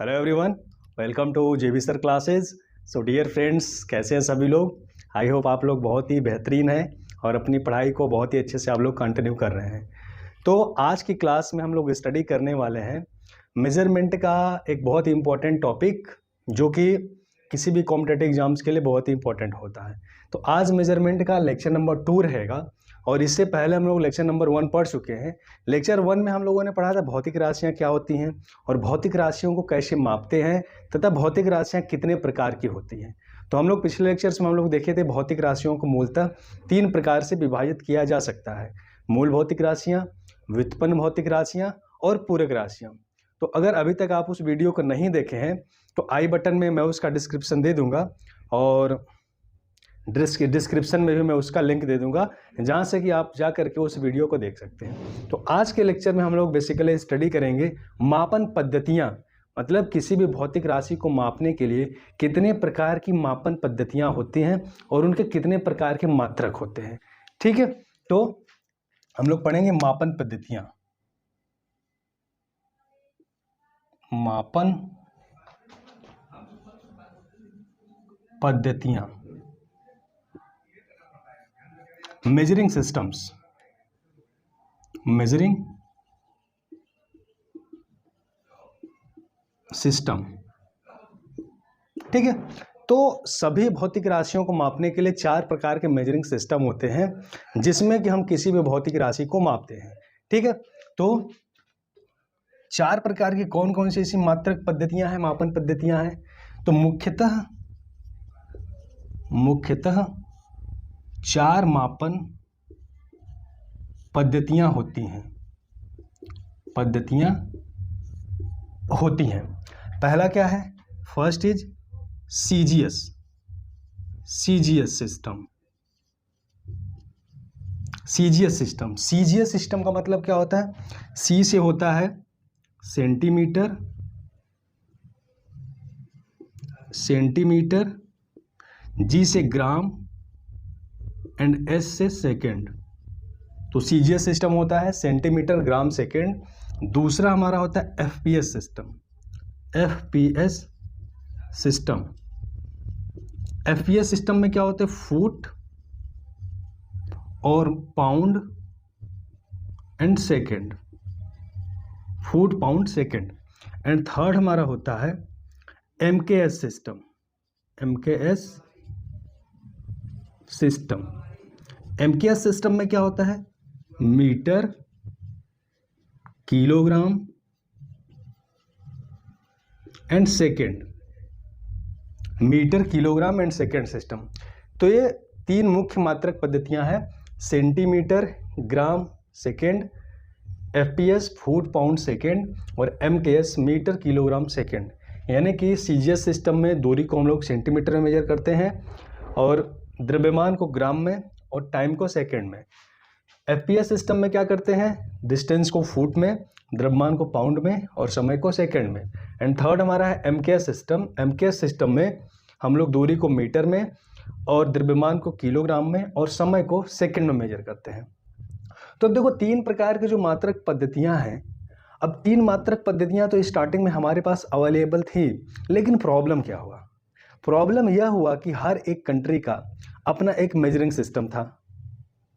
Hello everyone, welcome to JB sir classes. So dear friends, कैसे हैं सभी लोग। आई होप आप लोग बहुत ही बेहतरीन हैं और अपनी पढ़ाई को बहुत ही अच्छे से आप लोग कंटिन्यू कर रहे हैं। तो आज की क्लास में हम लोग स्टडी करने वाले हैं मेजरमेंट का एक बहुत ही इम्पोर्टेंट टॉपिक, जो कि किसी भी कॉम्पिटेटिव एग्जाम्स के लिए बहुत ही इंपॉर्टेंट होता है। तो आज मेजरमेंट का लेक्चर नंबर 2 रहेगा और इससे पहले हम लोग लेक्चर नंबर 1 पढ़ चुके हैं। लेक्चर 1 में हम लोगों ने पढ़ा था भौतिक राशियाँ क्या होती हैं और भौतिक राशियों को कैसे मापते हैं तथा भौतिक राशियाँ कितने प्रकार की होती हैं। तो हम लोग पिछले लेक्चर्स में हम लोग देखे थे भौतिक राशियों को मूलतः 3 प्रकार से विभाजित किया जा सकता है: मूल भौतिक राशियाँ, व्युत्पन्न भौतिक राशियाँ और पूरक राशियाँ। तो अगर अभी तक आप उस वीडियो को नहीं देखे हैं तो आई बटन में मैं उसका डिस्क्रिप्शन दे दूंगा और डिस्क्रिप्शन में भी मैं उसका लिंक दे दूंगा, जहां से कि आप जा करके उस वीडियो को देख सकते हैं। तो आज के लेक्चर में हम लोग बेसिकली स्टडी करेंगे मापन पद्धतियां, मतलब किसी भी भौतिक राशि को मापने के लिए कितने प्रकार की मापन पद्धतियां होती हैं और उनके कितने प्रकार के मात्रक होते हैं। ठीक है, तो हम लोग पढ़ेंगे मापन पद्धतियां। मापन पद्धतियां, मेजरिंग सिस्टम्स, मेजरिंग सिस्टम। ठीक है, तो सभी भौतिक राशियों को मापने के लिए 4 प्रकार के मेजरिंग सिस्टम होते हैं, जिसमें कि हम किसी भी भौतिक राशि को मापते हैं। ठीक है, तो 4 प्रकार की कौन कौन सी ऐसी मात्रक पद्धतियां हैं, मापन पद्धतियां हैं। तो मुख्यतः 4 मापन पद्धतियां होती हैं। पहला क्या है? First is CGS system. CGS system का मतलब क्या होता है? सी से होता है सेंटीमीटर, जी से ग्राम एंड एस से सेकेंड। तो सीजीएस सिस्टम होता है सेंटीमीटर, ग्राम, सेकेंड। दूसरा हमारा होता है एफपीएस सिस्टम। एफपीएस सिस्टम में क्या होते हैं? फुट और pound and second, foot, pound, second. And third हमारा होता है एमकेएस सिस्टम। एमकेएस सिस्टम में क्या होता है? Metre, kilogram and second. Metre, kilogram and second system. तो ये 3 मुख्य मात्रक पद्धतियां हैं: centimetre, gram, second; FPS, foot, pound, second; और एमकेएस, मीटर, किलोग्राम, सेकेंड। यानी कि सीजीएस सिस्टम में दूरी को हम लोग सेंटीमीटर में मेजर करते हैं और द्रव्यमान को ग्राम में और टाइम को सेकेंड में। एफपीएस सिस्टम में क्या करते हैं? डिस्टेंस को फुट में, द्रव्यमान को पाउंड में और समय को सेकेंड में। एंड थर्ड हमारा है एमकेएस सिस्टम। एमकेएस सिस्टम में हम लोग दूरी को मीटर में और द्रव्यमान को किलोग्राम में और समय को सेकेंड में मेजर करते हैं। तो अब देखो 3 प्रकार की जो मात्रक पद्धतियां हैं। अब 3 मात्रक पद्धतियां तो स्टार्टिंग में हमारे पास अवेलेबल थी, लेकिन प्रॉब्लम क्या हुआ? प्रॉब्लम यह हुआ कि हर एक कंट्री का अपना एक मेजरिंग सिस्टम था।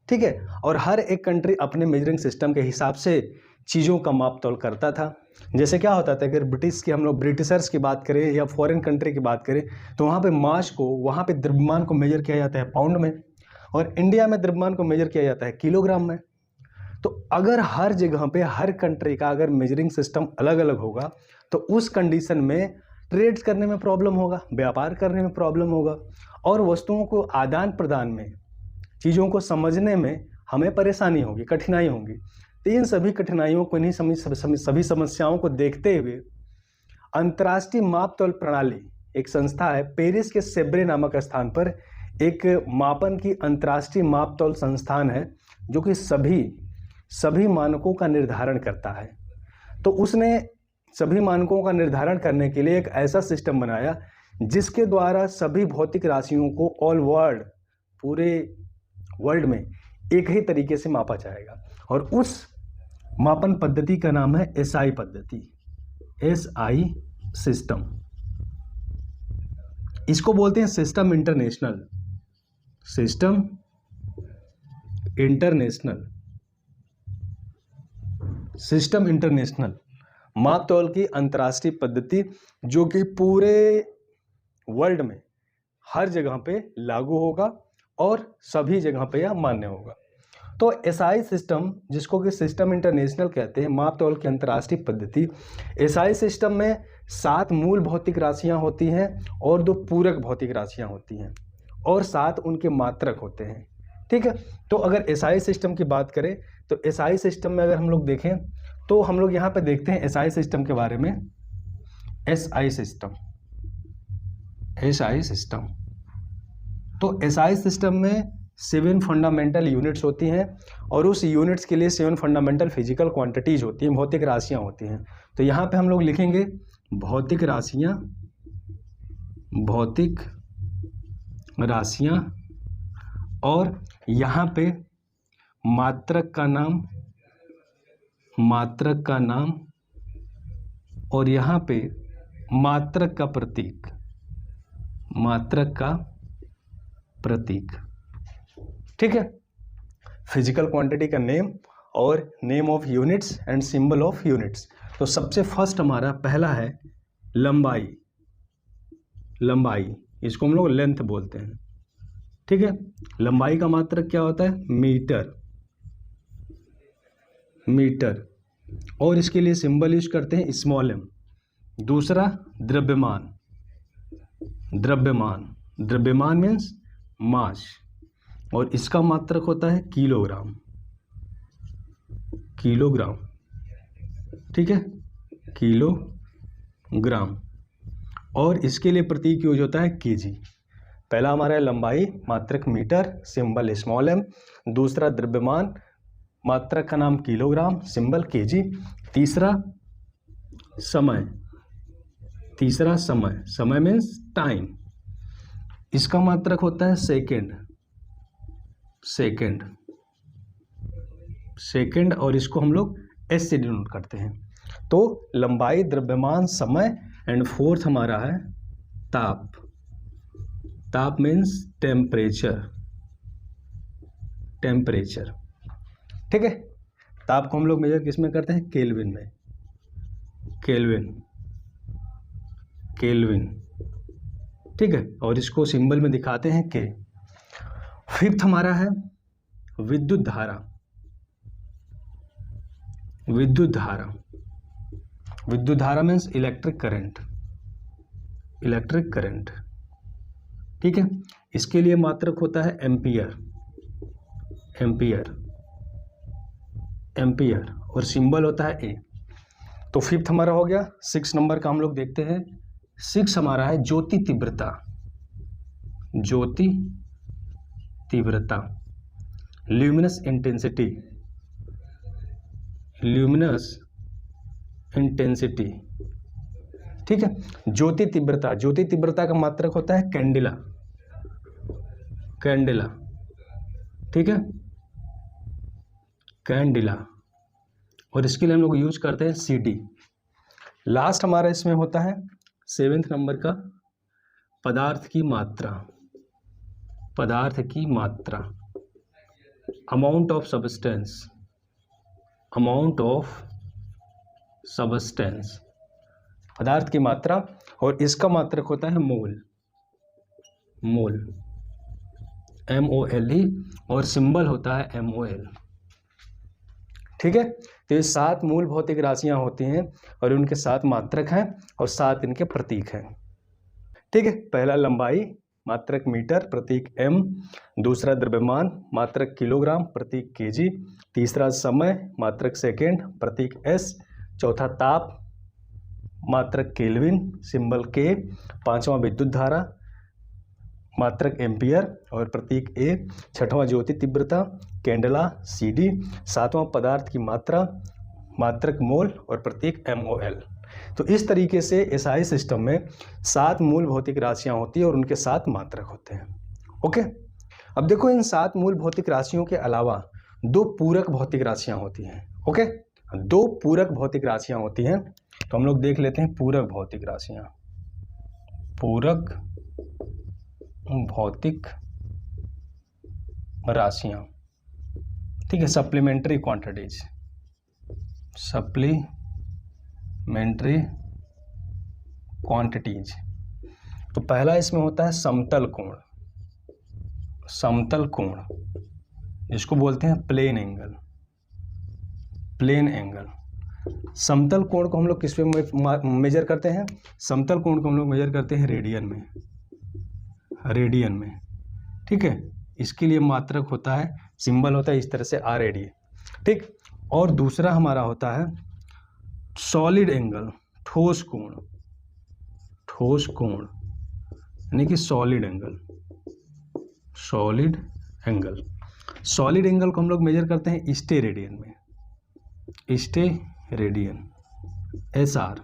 ठीक है, और हर एक कंट्री अपने मेजरिंग सिस्टम के हिसाब से चीज़ों का माप तोल करता था। जैसे क्या होता था, अगर हम लोग ब्रिटिशर्स की बात करें या फॉरेन कंट्री की बात करें, तो वहाँ पे मास को, वहाँ पे द्रव्यमान को मेजर किया जाता है पाउंड में, और इंडिया में द्रव्यमान को मेजर किया जाता है किलोग्राम में। तो अगर हर जगह पे, हर कंट्री का अगर मेजरिंग सिस्टम अलग अलग होगा, तो उस कंडीशन में ट्रेड करने में प्रॉब्लम होगा, व्यापार करने में प्रॉब्लम होगा, और वस्तुओं को आदान प्रदान में, चीज़ों को समझने में हमें परेशानी होगी, कठिनाई होगी। तो इन सभी कठिनाइयों को, सभी समस्याओं को देखते हुए अंतर्राष्ट्रीय माप तौल प्रणाली, एक संस्था है पेरिस के सेब्रे नामक स्थान पर, एक मापन की अंतर्राष्ट्रीय माप तौल संस्थान है, जो कि सभी मानकों का निर्धारण करता है। तो उसने सभी मानकों का निर्धारण करने के लिए एक ऐसा सिस्टम बनाया जिसके द्वारा सभी भौतिक राशियों को पूरे वर्ल्ड में एक ही तरीके से मापा जाएगा, और उस मापन पद्धति का नाम है एसआई पद्धति। सिस्टम, इसको बोलते हैं system international, system international, system international माप तौल की अंतर्राष्ट्रीय पद्धति जो कि पूरे वर्ल्ड में हर जगह पे लागू होगा और सभी जगह पे यह मान्य होगा। तो एसआई सिस्टम, जिसको कि सिस्टम इंटरनेशनल कहते हैं, माप तौल की अंतर्राष्ट्रीय पद्धति, एसआई सिस्टम में 7 मूल भौतिक राशियां होती हैं और 2 पूरक भौतिक राशियां होती हैं और 7 उनके मात्रक होते हैं। ठीक है, तो अगर एसआई सिस्टम की बात करें तो एसआई सिस्टम में अगर हम लोग देखें तो हम लोग यहाँ पे देखते हैं एसआई सिस्टम के बारे में। एसआई सिस्टम, एसआई सिस्टम, तो एसआई सिस्टम में 7 फंडामेंटल यूनिट्स होती हैं और उस यूनिट्स के लिए 7 फंडामेंटल फिजिकल क्वांटिटीज होती हैं, भौतिक राशियां होती हैं। तो यहाँ पे हम लोग लिखेंगे भौतिक राशियां, भौतिक राशियां, और यहाँ पे मात्रक का नाम, मात्रक का नाम, और यहाँ पे मात्रक का प्रतीक, मात्रक का प्रतीक। ठीक है, फिजिकल क्वांटिटी का नेम और name of units and symbol of units. तो सबसे फर्स्ट हमारा पहला है लंबाई, लंबाई, इसको हम लोग लेंथ बोलते हैं। ठीक है, लंबाई का मात्रक क्या होता है? मीटर, मीटर, और इसके लिए सिंबल यूज करते हैं स्मॉल एम। दूसरा द्रव्यमान, द्रव्यमान, द्रव्यमान मीन्स मास, और इसका मात्रक होता है किलोग्राम, किलोग्राम। ठीक है, किलोग्राम, और इसके लिए प्रतीक यूज होता है केजी। पहला हमारा है लंबाई, मात्रक मीटर, सिंबल स्मॉल एम। दूसरा द्रव्यमान, मात्रक का नाम किलोग्राम, सिंबल केजी। तीसरा समय, तीसरा समय, समय मीन्स टाइम, इसका मात्रक होता है सेकेंड, सेकेंड, सेकेंड, और इसको हम लोग एस से डिनोट करते हैं। तो लंबाई, द्रव्यमान, समय, एंड फोर्थ हमारा है ताप, ताप मीन्स टेम्परेचर, टेम्परेचर। ठीक है, ताप को हम लोग मेजर किस में करते हैं? केल्विन में, केल्विन, केल्विन। ठीक है, और इसको सिंबल में दिखाते हैं के। फिफ्थ हमारा है विद्युत धारा, विद्युत धारा, विद्युत धारा means electric current, electric current. ठीक है, इसके लिए मात्रक होता है एम्पियर, एम्पियर, एम्पियर, और सिंबल होता है ए। तो फिफ्थ हमारा हो गया। 6 नंबर का हम लोग देखते हैं। 6 हमारा है ज्योति तीव्रता, ज्योति तीव्रता, ल्यूमिनस इंटेंसिटी, ल्यूमिनस इंटेंसिटी। ठीक है, ज्योति तीव्रता, ज्योति तीव्रता का मात्रक होता है कैंडिला, कैंडिला। ठीक है, कैंडिला, और इसके लिए हम लोग यूज करते हैं CD। लास्ट हमारा इसमें होता है 7th नंबर का पदार्थ की मात्रा, पदार्थ की मात्रा, amount of substance, amount of substance, पदार्थ की मात्रा, और इसका मात्रक होता है मोल, मोल, MOLE, और सिंबल होता है MOL। ठीक है, तो ये 7 मूल भौतिक राशियां होती हैं और उनके 7 मात्रक हैं और 7 इनके प्रतीक हैं। ठीक है, पहला लंबाई, मात्रक मीटर, प्रतीक M। दूसरा द्रव्यमान, मात्रक किलोग्राम, प्रतीक kg। तीसरा समय, मात्रक सेकेंड, प्रतीक S। चौथा ताप, मात्रक केल्विन, सिंबल K। पांचवा विद्युत धारा, मात्रक एम्पियर और प्रतीक A। छठवां ज्योति तीव्रता, कैंडला, CD। सातवां पदार्थ की मात्रा, मात्रक मोल और प्रतीक MOL। तो इस तरीके से एसआई सिस्टम में 7 मूल भौतिक राशियां होती है और उनके 7 मात्रक होते हैं। ओके, अब देखो इन 7 मूल भौतिक राशियों के अलावा 2 पूरक भौतिक राशियां होती हैं। ओके, 2 पूरक भौतिक राशियां होती हैं तो हम लोग देख लेते हैं पूरक भौतिक राशियाँ। पूरक भौतिक राशियाँ, ठीक है, सप्लीमेंट्री क्वांटिटीज, सप्लीमेंट्री क्वांटिटीज। तो पहला इसमें होता है समतल कोण, समतल कोण जिसको बोलते हैं प्लेन एंगल, प्लेन एंगल। समतल कोण को हम लोग किस में मेजर करते हैं? समतल कोण को हम लोग मेजर करते हैं रेडियन में, रेडियन में, ठीक है। इसके लिए मात्रक होता है, सिंबल होता है इस तरह से RAD, ठीक। और दूसरा हमारा होता है सॉलिड एंगल, ठोस कोण, ठोस कोण यानी कि solid angle, solid angle. Solid angle को हम लोग मेजर करते हैं स्टेरेडियन में, स्टेरेडियन, SR।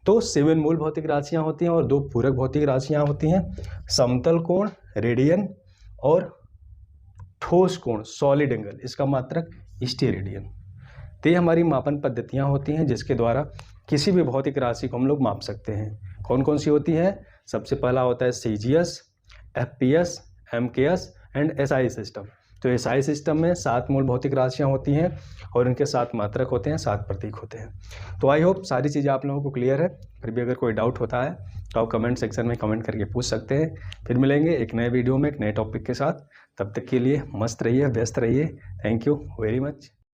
तो 7 मूल भौतिक राशियां होती हैं और 2 पूरक भौतिक राशियां होती हैं, समतल कोण रेडियन और ठोस कोण सॉलिड एंगल, इसका मात्रक स्टेरेडियन। तो ये हमारी मापन पद्धतियां होती हैं जिसके द्वारा किसी भी भौतिक राशि को हम लोग माप सकते हैं। कौन कौन सी होती है? सबसे पहला होता है CGS, FPS, MKS and SI system. तो SI सिस्टम में 7 मूल भौतिक राशियां होती हैं और इनके 7 मात्रक होते हैं, 7 प्रतीक होते हैं। तो आई होप सारी चीज़ें आप लोगों को क्लियर है। फिर भी अगर कोई डाउट होता है तो आप कमेंट सेक्शन में कमेंट करके पूछ सकते हैं। फिर मिलेंगे एक नए वीडियो में एक नए टॉपिक के साथ। तब तक के लिए मस्त रहिए, व्यस्त रहिए। Thank you very much.